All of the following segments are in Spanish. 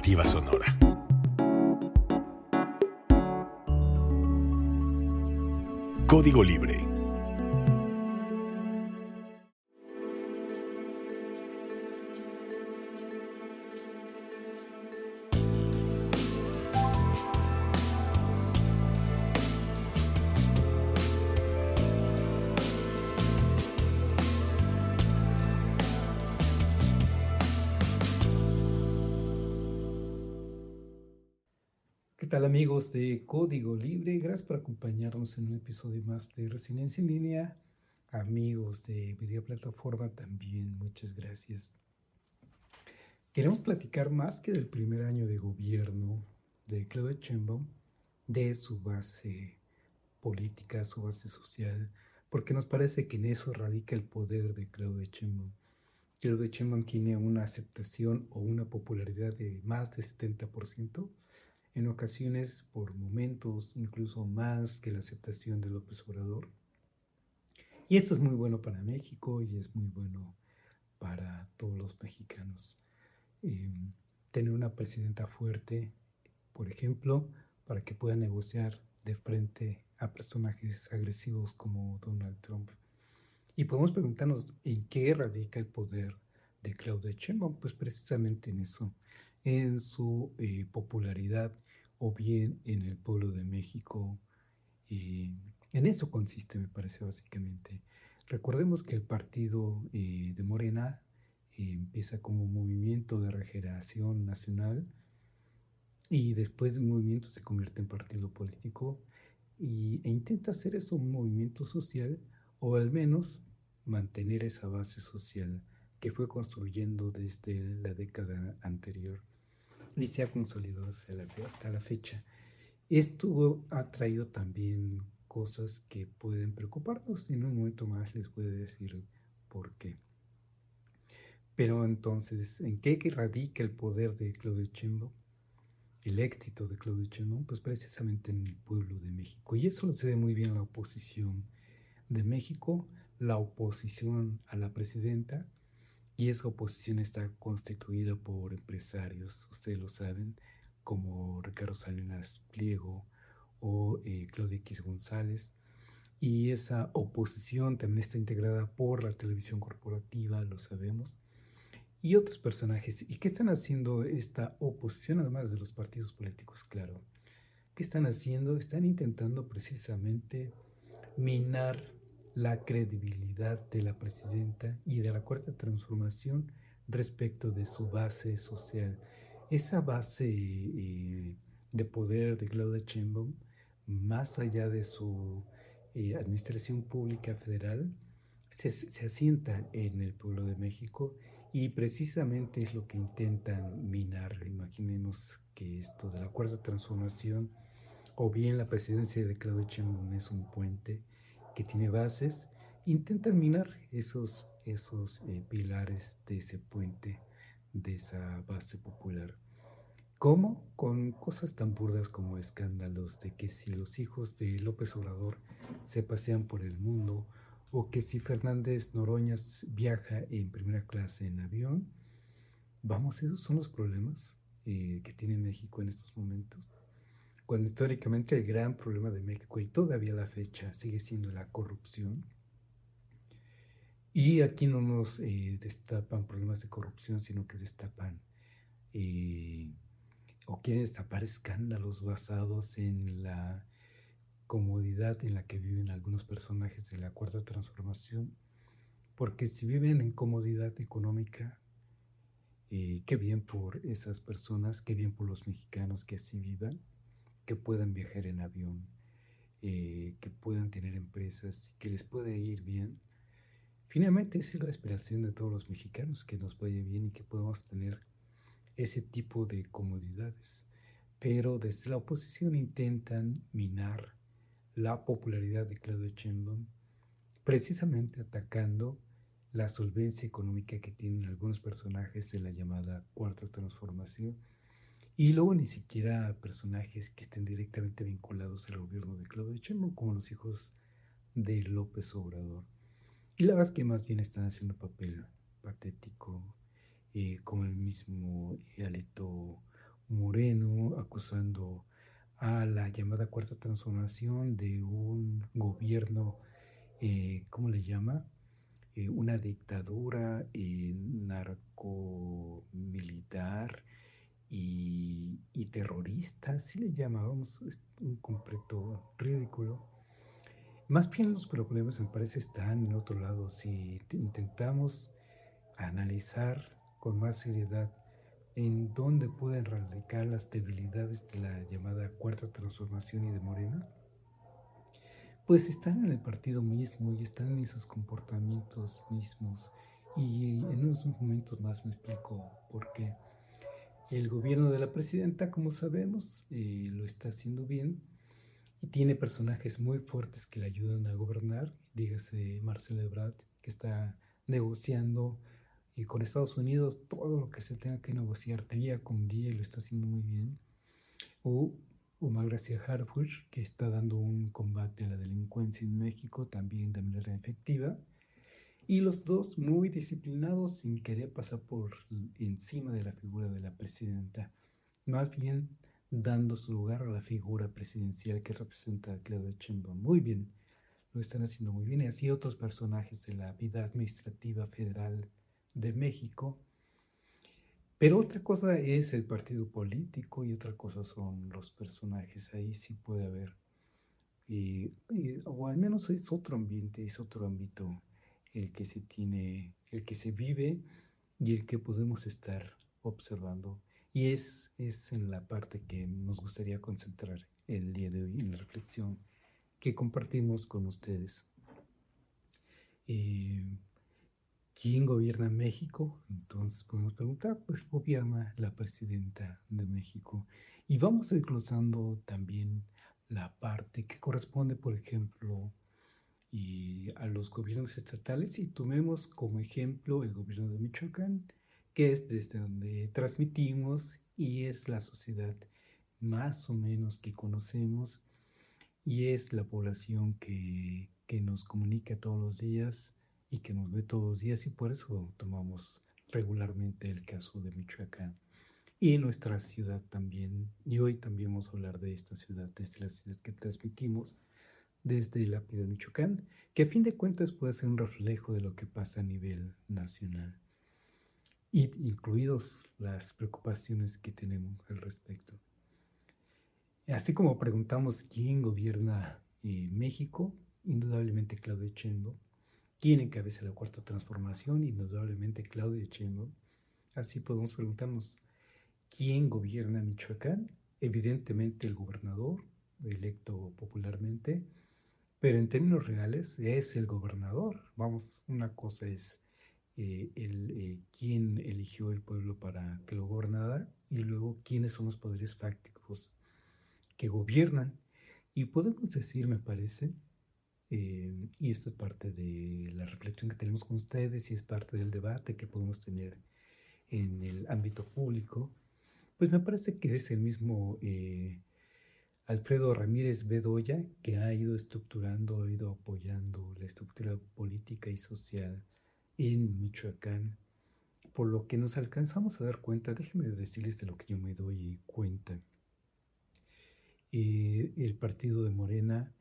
Alternativa Sonora. Código Libre. ¿Qué tal amigos de Código Libre? Gracias por acompañarnos en un episodio más de Resiliencia en Línea. Amigos de Media Plataforma también, muchas gracias. Queremos platicar más que del primer año de gobierno de Claudia Sheinbaum, de su base política, su base social, porque nos parece que en eso radica el poder de Claudia Sheinbaum. Claudia Sheinbaum tiene una aceptación o una popularidad de más de 70%. En ocasiones, por momentos, incluso más que la aceptación de López Obrador. Y esto es muy bueno para México y es muy bueno para todos los mexicanos. Tener una presidenta fuerte, por ejemplo, para que pueda negociar de frente a personajes agresivos como Donald Trump. Y podemos preguntarnos en qué radica el poder de Claudia Sheinbaum, pues precisamente en eso, en su popularidad o bien en el pueblo de México. En eso consiste, me parece, básicamente. Recordemos que el partido de Morena empieza como un movimiento de regeneración nacional y después de un movimiento se convierte en partido político e intenta hacer eso un movimiento social o al menos mantener esa base social que fue construyendo desde la década anterior y se ha consolidado hasta la fecha. Esto ha traído también cosas que pueden preocuparnos. En un momento más les voy a decir por qué. Pero entonces, ¿en qué radica el poder de Claudia Sheinbaum? El éxito de Claudia Sheinbaum, pues precisamente en el pueblo de México. Y eso lo se ve muy bien la oposición de México, la oposición a la presidenta, y esa oposición está constituida por empresarios, ustedes lo saben, como Ricardo Salinas Pliego o Claudia X González. Y esa oposición también está integrada por la televisión corporativa, lo sabemos, y otros personajes. ¿Y qué están haciendo esta oposición, además de los partidos políticos? Claro. ¿Qué están haciendo? Están intentando precisamente minar la credibilidad de la presidenta y de la Cuarta Transformación respecto de su base social. Esa base de poder de Claudia Sheinbaum, más allá de su administración pública federal, se asienta en el pueblo de México y precisamente es lo que intentan minar. Imaginemos que esto de la Cuarta Transformación o bien la presidencia de Claudia Sheinbaum es un puente que tiene bases, intentan minar esos pilares de ese puente, de esa base popular. ¿Cómo? Con cosas tan burdas como escándalos de que si los hijos de López Obrador se pasean por el mundo o que si Fernández Noroña viaja en primera clase en avión. Vamos, esos son los problemas que tiene México en estos momentos. Cuando históricamente el gran problema de México y todavía a la fecha sigue siendo la corrupción. Y aquí no nos destapan problemas de corrupción, sino que destapan o quieren destapar escándalos basados en la comodidad en la que viven algunos personajes de la Cuarta Transformación. Porque si viven en comodidad económica, qué bien por esas personas, qué bien por los mexicanos que así vivan, que puedan viajar en avión, que puedan tener empresas y que les pueda ir bien. Finalmente, esa es la aspiración de todos los mexicanos, que nos vaya bien y que podamos tener ese tipo de comodidades. Pero desde la oposición intentan minar la popularidad de Claudia Sheinbaum, precisamente atacando la solvencia económica que tienen algunos personajes de la llamada Cuarta Transformación, y luego ni siquiera personajes que estén directamente vinculados al gobierno de Claudia Sheinbaum, como los hijos de López Obrador. Y la verdad es que más bien están haciendo papel patético, como el mismo Alito Moreno, acusando a la llamada Cuarta Transformación de un gobierno, ¿cómo le llama? Una dictadura narcomilitar y terrorista, así le llamábamos, es un completo ridículo. Más bien los problemas me parece están en otro lado. Si intentamos analizar con más seriedad en dónde pueden radicar las debilidades de la llamada Cuarta Transformación y de Morena, pues están en el partido mismo y están en sus comportamientos mismos. Y en unos momentos más me explico por qué. El gobierno de la presidenta, como sabemos, lo está haciendo bien y tiene personajes muy fuertes que le ayudan a gobernar. Dígase Marcelo Ebrard, que está negociando con Estados Unidos todo lo que se tenga que negociar día con día y lo está haciendo muy bien. O Omar García Harfuch, que está dando un combate a la delincuencia en México también de manera efectiva. Y los dos muy disciplinados sin querer pasar por encima de la figura de la presidenta. Más bien dando su lugar a la figura presidencial que representa a Claudia Sheinbaum. Muy bien, lo están haciendo muy bien. Y así otros personajes de la vida administrativa federal de México. Pero otra cosa es el partido político y otra cosa son los personajes. Ahí sí puede haber, o al menos es otro ambiente, es otro ámbito el que se tiene, el que se vive y el que podemos estar observando. Y es en la parte que nos gustaría concentrar el día de hoy en la reflexión que compartimos con ustedes. ¿Quién gobierna México? Entonces podemos preguntar, pues gobierna la presidenta de México. Y vamos desglosando también la parte que corresponde, por ejemplo, a los gobiernos estatales y tomemos como ejemplo el gobierno de Michoacán, que es desde donde transmitimos y es la sociedad más o menos que conocemos y es la población que nos comunica todos los días y que nos ve todos los días y por eso tomamos regularmente el caso de Michoacán y nuestra ciudad también. Y hoy también vamos a hablar de esta ciudad, desde la ciudad que transmitimos desde la de Michoacán, que a fin de cuentas puede ser un reflejo de lo que pasa a nivel nacional, y incluidos las preocupaciones que tenemos al respecto. Así como preguntamos quién gobierna México, indudablemente Claudia Sheinbaum. ¿Quién encabeza la Cuarta Transformación? Indudablemente Claudia Sheinbaum. Así podemos preguntarnos quién gobierna Michoacán. Evidentemente el gobernador, electo popularmente, pero en términos reales es el gobernador. Vamos, una cosa es quién eligió el pueblo para que lo gobernara y luego quiénes son los poderes fácticos que gobiernan. Y podemos decir, me parece, y esto es parte de la reflexión que tenemos con ustedes y es parte del debate que podemos tener en el ámbito público, pues me parece que es el mismo Alfredo Ramírez Bedoya, que ha ido estructurando, ha ido apoyando la estructura política y social en Michoacán, por lo que nos alcanzamos a dar cuenta. Déjenme decirles de lo que yo me doy cuenta. El partido de Morena,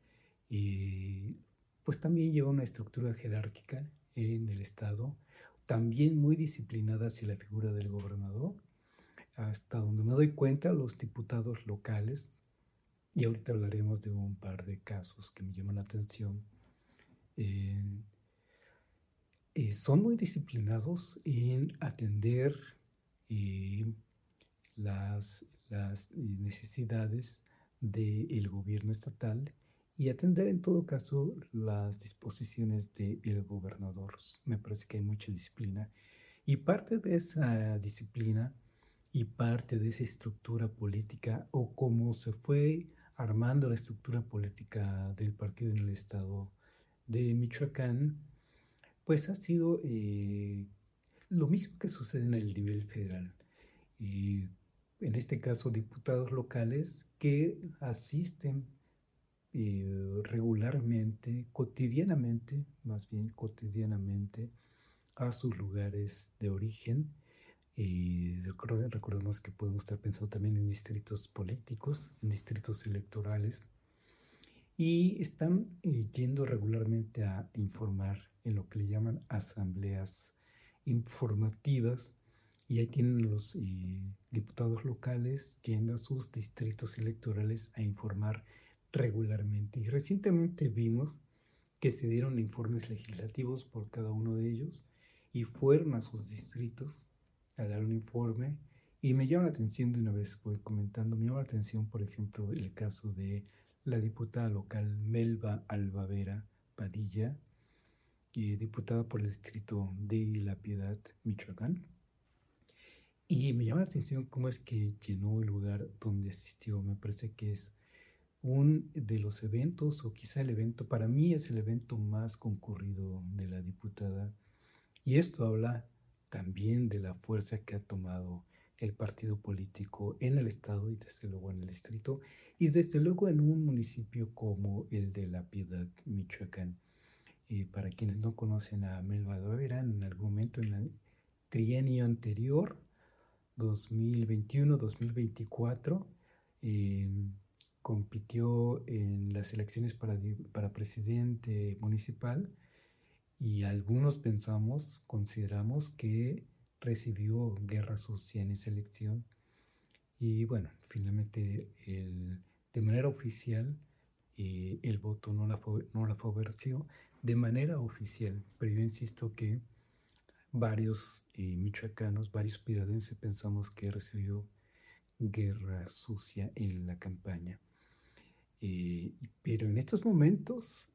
pues también lleva una estructura jerárquica en el Estado, también muy disciplinada hacia la figura del gobernador. Hasta donde me doy cuenta, los diputados locales, y ahorita hablaremos de un par de casos que me llaman la atención, son muy disciplinados en atender las necesidades del gobierno estatal y atender en todo caso las disposiciones del gobernador. Me parece que hay mucha disciplina y parte de esa disciplina y parte de esa estructura política o cómo se fue armando la estructura política del partido en el estado de Michoacán, pues ha sido lo mismo que sucede en el nivel federal. En este caso, diputados locales que asisten regularmente, cotidianamente, más bien cotidianamente, a sus lugares de origen Recordemos que podemos estar pensando también en distritos políticos, en distritos electorales, y están yendo regularmente a informar en lo que le llaman asambleas informativas, y ahí tienen los diputados locales yendo a sus distritos electorales a informar regularmente. Y recientemente vimos que se dieron informes legislativos por cada uno de ellos y fueron a sus distritos a dar un informe. Y me llama la atención, de una vez voy comentando, me llama la atención, por ejemplo, el caso de la diputada local Melba Albavera Padilla, diputada por el distrito de La Piedad, Michoacán. Y me llama la atención cómo es que llenó el lugar donde asistió. Me parece que es un de los eventos, o quizá el evento, para mí es el evento más concurrido de la diputada. Y esto habla también de la fuerza que ha tomado el partido político en el estado y desde luego en el distrito y desde luego en un municipio como el de La Piedad, Michoacán. Para quienes no conocen a Melba Albavera, en algún momento en el trienio anterior, 2021-2024, compitió en las elecciones para presidente municipal, y algunos consideramos que recibió guerra sucia en esa elección. Y bueno, finalmente de manera oficial el voto no la favoreció de manera oficial, pero yo insisto que varios michoacanos, varios pidadenses pensamos que recibió guerra sucia en la campaña. Pero en estos momentos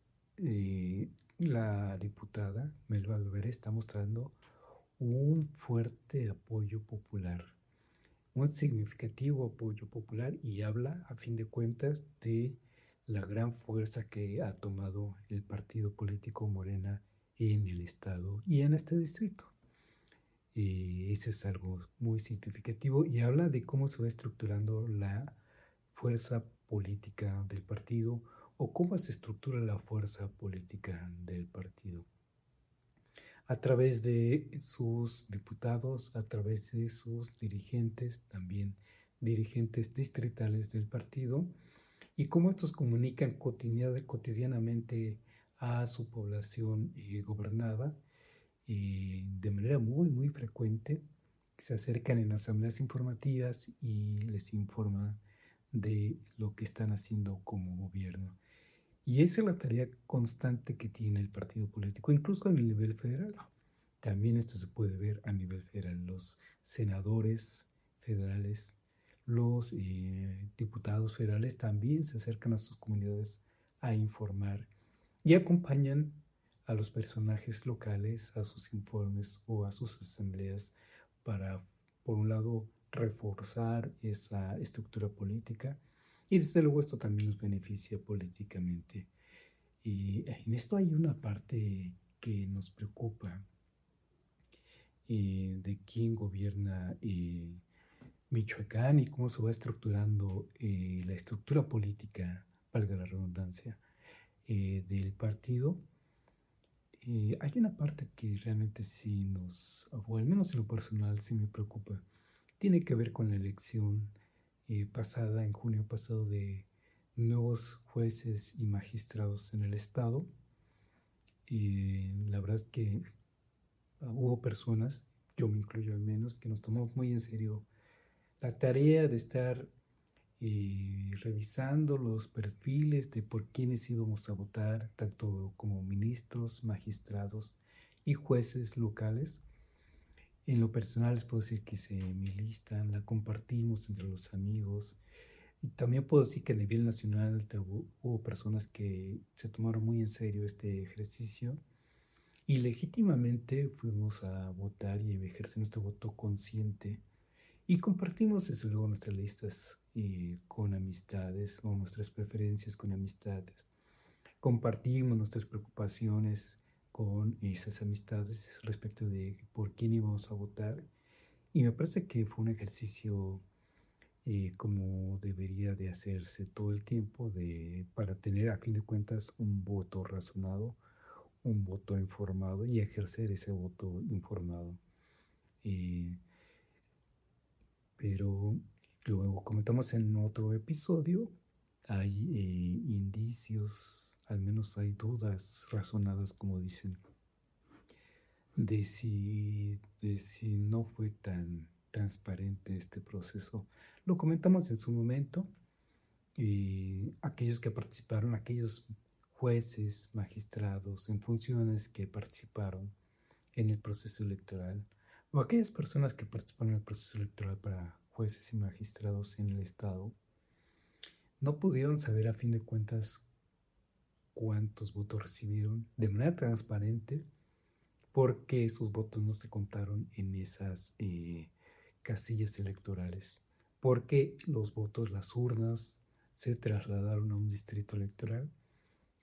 la diputada Melba Albera está mostrando un fuerte apoyo popular, un significativo apoyo popular, y habla a fin de cuentas de la gran fuerza que ha tomado el partido político Morena en el estado y en este distrito. Eso es algo muy significativo y habla de cómo se va estructurando la fuerza política del partido, o cómo se estructura la fuerza política del partido a través de sus diputados, a través de sus dirigentes, también dirigentes distritales del partido, y cómo estos comunican cotidianamente a su población gobernada, de manera muy, muy frecuente. Se acercan en asambleas informativas y les informan de lo que están haciendo como gobierno. Y esa es la tarea constante que tiene el partido político, incluso a nivel federal. También esto se puede ver a nivel federal. Los senadores federales, los diputados federales también se acercan a sus comunidades a informar y acompañan a los personajes locales a sus informes o a sus asambleas para, por un lado, reforzar esa estructura política, y desde luego esto también nos beneficia políticamente. Y en esto hay una parte que nos preocupa, de quién gobierna Michoacán y cómo se va estructurando la estructura política, valga la redundancia, del partido. Hay una parte que realmente sí o al menos en lo personal, sí me preocupa. Tiene que ver con la elección pasada, en junio pasado, de nuevos jueces y magistrados en el estado. La verdad es que hubo personas, yo me incluyo al menos, que nos tomamos muy en serio la tarea de estar revisando los perfiles de por quiénes íbamos a votar, tanto como ministros, magistrados y jueces locales. En lo personal les puedo decir que hice mi lista, la compartimos entre los amigos, y también puedo decir que a nivel nacional hubo personas que se tomaron muy en serio este ejercicio y legítimamente fuimos a votar y a ejercer nuestro voto consciente. Y compartimos desde luego nuestras listas con amistades, o nuestras preferencias con amistades. Compartimos nuestras preocupaciones con esas amistades respecto de por quién íbamos a votar. Y me parece que fue un ejercicio como debería de hacerse todo el tiempo, para tener a fin de cuentas un voto razonado, un voto informado y ejercer ese voto informado. pero luego comentamos en otro episodio, hay indicios, al menos hay dudas razonadas, como dicen, de si no fue tan transparente este proceso. Lo comentamos en su momento y aquellos que participaron, aquellos jueces, magistrados en funciones que participaron en el proceso electoral, o aquellas personas que participaron en el proceso electoral para jueces y magistrados en el Estado, no pudieron saber a fin de cuentas cuántos votos recibieron de manera transparente porque sus votos no se contaron en esas casillas electorales, porque los votos, las urnas, se trasladaron a un distrito electoral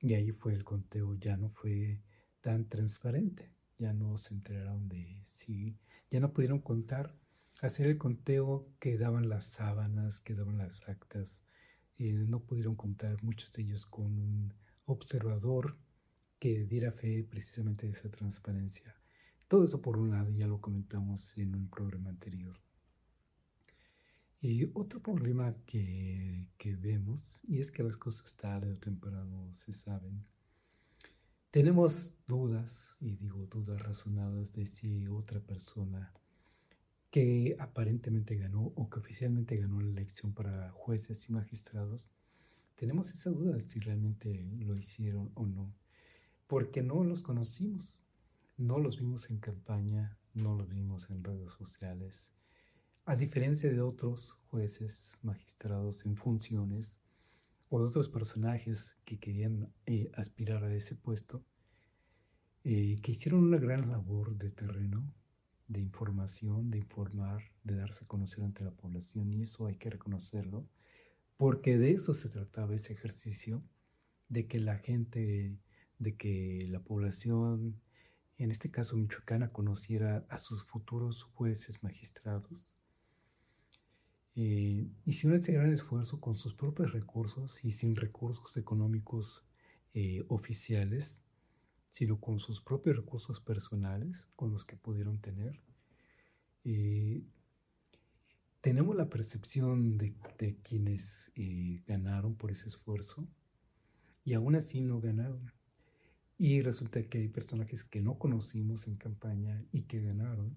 y ahí fue el conteo, ya no fue tan transparente, ya no se enteraron de si, ya no pudieron contar, hacer el conteo, quedaban las sábanas, quedaban las actas, no pudieron contar muchos de ellos con un observador que diera fe precisamente de esa transparencia. Todo eso por un lado, ya lo comentamos en un programa anterior. Y otro problema que vemos, y es que las cosas tarde o temprano se saben, tenemos dudas, y digo dudas razonadas, de si otra persona que aparentemente ganó o que oficialmente ganó la elección para jueces y magistrados, tenemos esa duda de si realmente lo hicieron o no, porque no los conocimos, no los vimos en campaña, no los vimos en redes sociales. A diferencia de otros jueces, magistrados en funciones o de otros personajes que querían aspirar a ese puesto, que hicieron una gran labor de terreno, de información, de informar, de darse a conocer ante la población, y eso hay que reconocerlo, porque de eso se trataba ese ejercicio, de que la gente, de que la población, en este caso michoacana, conociera a sus futuros jueces, magistrados. Hicieron este gran esfuerzo con sus propios recursos y sin recursos económicos oficiales, sino con sus propios recursos personales, con los que pudieron tener. Tenemos la percepción de quienes ganaron por ese esfuerzo y aún así no ganaron. Y resulta que hay personajes que no conocimos en campaña y que ganaron.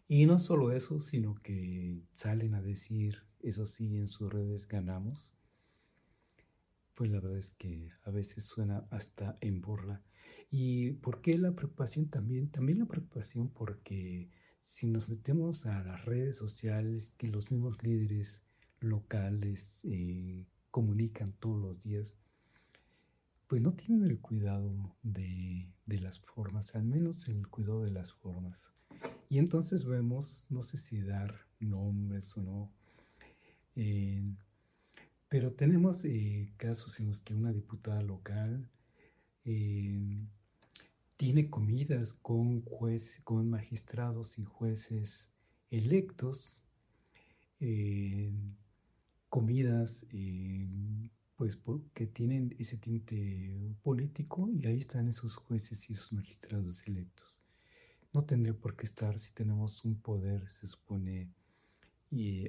Y no solo eso, sino que salen a decir, eso sí, en sus redes ganamos. Pues la verdad es que a veces suena hasta en burla. ¿Y por qué la preocupación también? También la preocupación porque si nos metemos a las redes sociales que los mismos líderes locales comunican todos los días, pues no tienen el cuidado de las formas, al menos el cuidado de las formas. Y entonces vemos, no sé si dar nombres o no, pero tenemos casos en los que una diputada local tiene comidas con magistrados y jueces electos, comidas pues que tienen ese tinte político, y ahí están esos jueces y esos magistrados electos. No tendría por qué estar si tenemos un poder, se supone,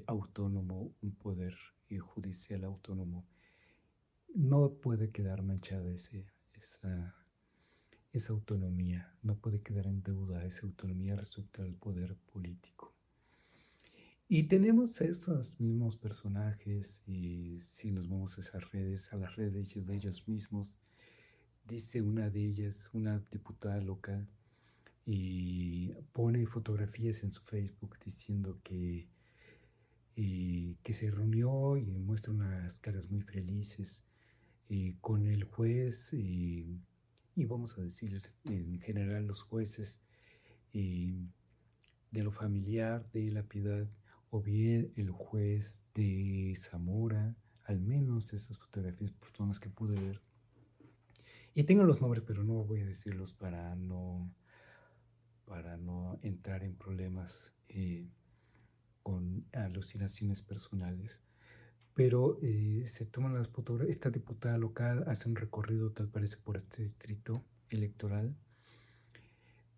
autónomo, un poder judicial autónomo. No puede quedar manchada esa autonomía, no puede quedar en deuda esa autonomía respecto al poder político. Y tenemos esos mismos personajes, y si nos vamos a esas redes, a las redes de ellos mismos, dice una de ellas, una diputada local, y pone fotografías en su Facebook diciendo que se reunió y muestra unas caras muy felices con el juez y vamos a decir en general los jueces de lo familiar, de La Piedad, o bien el juez de Zamora, al menos esas fotografías son las que pude ver. Y tengo los nombres, pero no voy a decirlos para no entrar en problemas con alucinaciones personales. Pero se toman las fotografías, esta diputada local hace un recorrido tal parece por este distrito electoral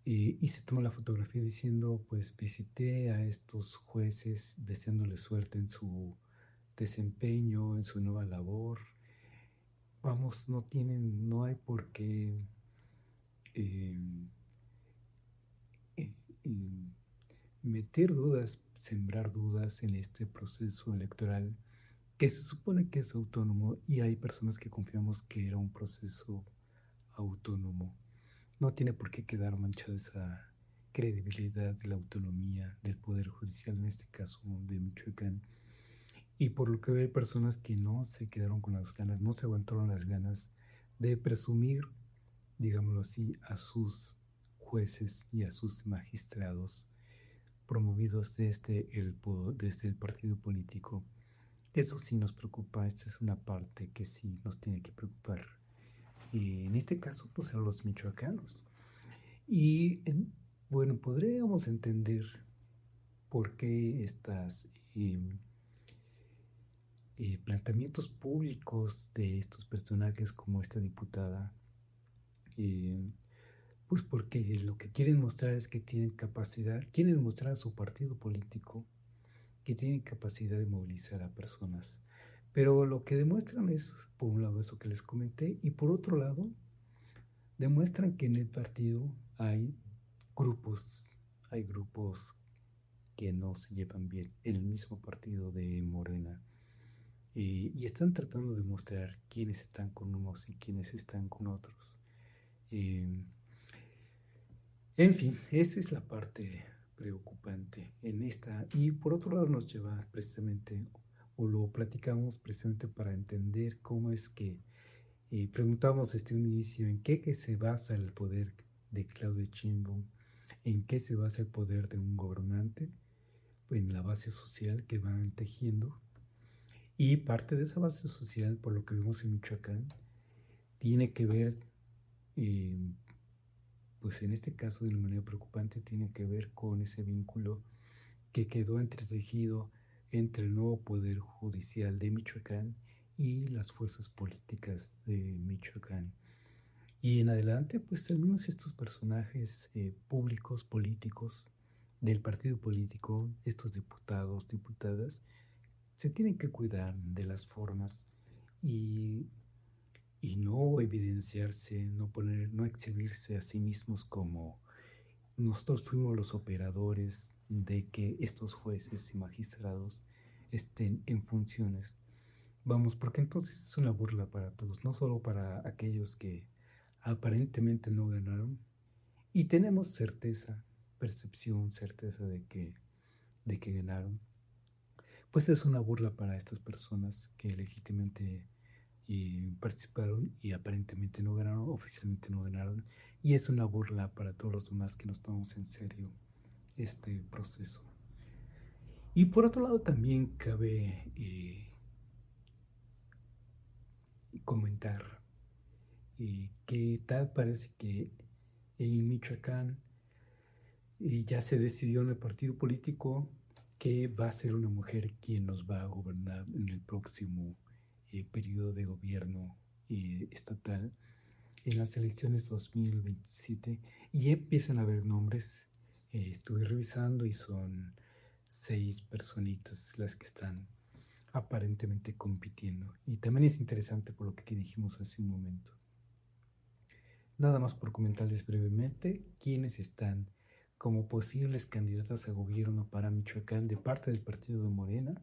y se toma la fotografía diciendo, pues visité a estos jueces deseándoles suerte en su desempeño, en su nueva labor. Vamos, no hay por qué eh, eh, eh, meter dudas, sembrar dudas en este proceso electoral que se supone que es autónomo y hay personas que confiamos que era un proceso autónomo. No tiene por qué quedar manchada esa credibilidad de la autonomía del Poder Judicial, en este caso de Michoacán. Y por lo que veo hay personas que no se quedaron con las ganas, no se aguantaron las ganas de presumir, digámoslo así, a sus jueces y a sus magistrados promovidos desde el partido político. Eso sí nos preocupa, esta es una parte que sí nos tiene que preocupar. Y en este caso, pues a los michoacanos. Y bueno, podríamos entender por qué estas planteamientos públicos de estos personajes como esta diputada, pues porque lo que quieren mostrar es que tienen capacidad, quieren mostrar a su partido político que tienen capacidad de movilizar a personas. Pero lo que demuestran es, por un lado, eso que les comenté, y por otro lado, demuestran que en el partido grupos, hay grupos que no se llevan bien, el mismo partido de Morena, y están tratando de mostrar quiénes están con unos y quiénes están con otros. En fin, esa es la parte preocupante en esta, y por otro lado nos lleva precisamente, o lo platicamos precisamente para entender cómo es que preguntamos desde un inicio en qué se basa el poder de Claudia Sheinbaum, en qué se basa el poder de un gobernante, en la base social que van tejiendo, y parte de esa base social, por lo que vemos en Michoacán, tiene que ver, eh, pues en este caso de una manera preocupante, tiene que ver con ese vínculo que quedó entretejido entre el nuevo poder judicial de Michoacán y las fuerzas políticas de Michoacán. Y en adelante, pues al menos estos personajes públicos, políticos, del partido político, estos diputados, diputadas, se tienen que cuidar de las formas y, y no evidenciarse, no exhibirse a sí mismos como nosotros fuimos los operadores de que estos jueces y magistrados estén en funciones. Vamos, porque entonces es una burla para todos, no solo para aquellos que aparentemente no ganaron, y tenemos certeza, percepción, certeza de que ganaron, pues es una burla para estas personas que legítimamente participaron y aparentemente no ganaron, oficialmente no ganaron, y es una burla para todos los demás que nos tomamos en serio este proceso. Y por otro lado también cabe comentar que tal parece que en Michoacán ya se decidió en el partido político que va a ser una mujer quien nos va a gobernar en el próximo periodo de gobierno estatal en las elecciones 2027, y empiezan a haber nombres. Estuve revisando y son 6 personitas las que están aparentemente compitiendo, y también es interesante por lo que dijimos hace un momento. Nada más por comentarles brevemente quiénes están como posibles candidatas a gobierno para Michoacán de parte del partido de Morena,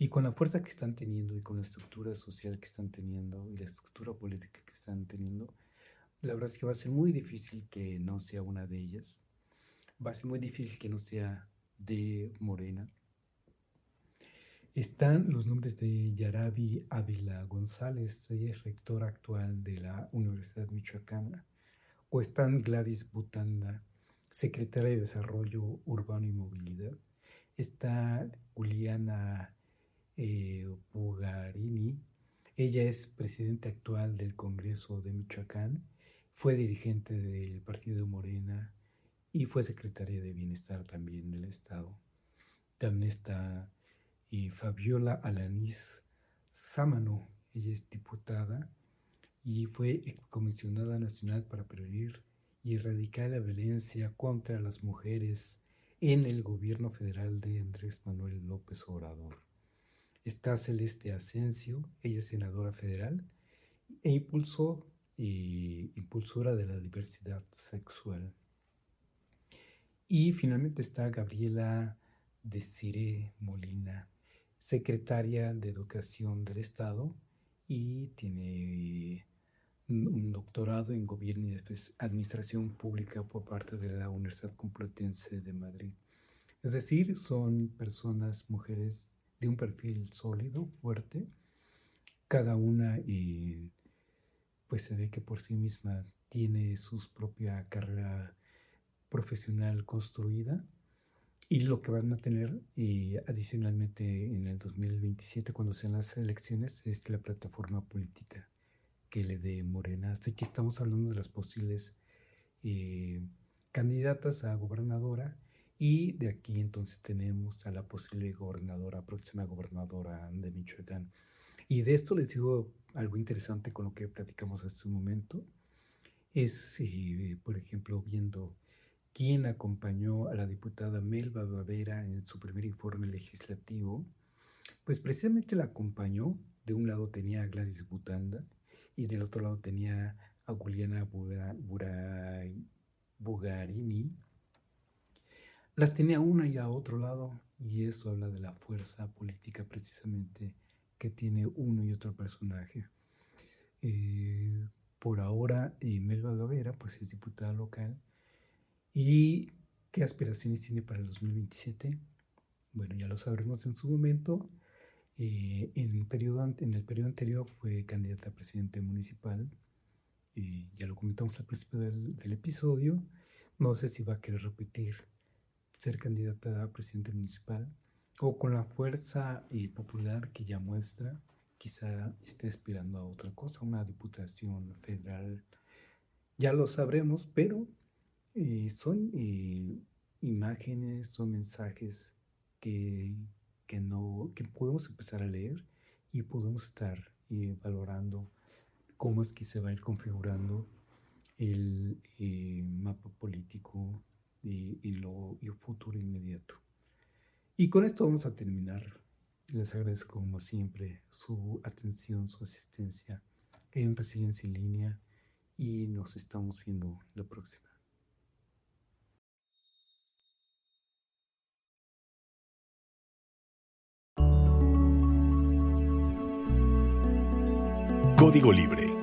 y con la fuerza que están teniendo y con la estructura social que están teniendo y la estructura política que están teniendo, la verdad es que va a ser muy difícil que no sea una de ellas. Va a ser muy difícil que no sea de Morena. Están los nombres de Yarabi Ávila González, ella es rectora actual de la Universidad Michoacana. O están Gladys Butanda, secretaria de Desarrollo Urbano y Movilidad. Está Juliana Bugarini, ella es presidenta actual del Congreso de Michoacán, fue dirigente del partido Morena y fue secretaria de Bienestar también del Estado. También está Fabiola Alanís Sámano, ella es diputada y fue excomisionada nacional para prevenir y erradicar la violencia contra las mujeres en el gobierno federal de Andrés Manuel López Obrador. Está Celeste Asensio, ella es senadora federal e impulsora de la diversidad sexual. Y finalmente está Gabriela Desiree Molina, secretaria de Educación del Estado y tiene un doctorado en Gobierno y Administración Pública por parte de la Universidad Complutense de Madrid. Es decir, son personas, mujeres de un perfil sólido, fuerte, cada una pues se ve que por sí misma tiene su propia carrera profesional construida y lo que van a tener adicionalmente en el 2027 cuando sean las elecciones es la plataforma política que le dé Morena. Así que estamos hablando de las posibles candidatas a gobernadora y de aquí entonces tenemos a la posible gobernadora, próxima gobernadora de Michoacán. Y de esto les digo algo interesante con lo que platicamos hasta un momento. Es, por ejemplo, viendo quién acompañó a la diputada Melba Bavera en su primer informe legislativo, pues precisamente la acompañó. De un lado tenía a Gladys Butanda y del otro lado tenía a Juliana Bugarini. Las tenía una y a otro lado y eso habla de la fuerza política precisamente que tiene uno y otro personaje. Por ahora, Melba Bavera pues es diputada local. ¿Y qué aspiraciones tiene para el 2027? Bueno, ya lo sabremos en su momento. En el periodo anterior fue candidata a presidente municipal. Ya lo comentamos al principio del episodio. No sé si va a querer repetir ser candidata a presidente municipal o con la fuerza popular que ya muestra, quizá esté aspirando a otra cosa, una diputación federal. Ya lo sabremos, pero son imágenes, son mensajes que podemos empezar a leer y podemos estar valorando cómo es que se va a ir configurando el mapa político y el futuro inmediato. Y con esto vamos a terminar. Les agradezco como siempre su atención, su asistencia en Resiliencia en Línea y nos estamos viendo la próxima. Código Libre.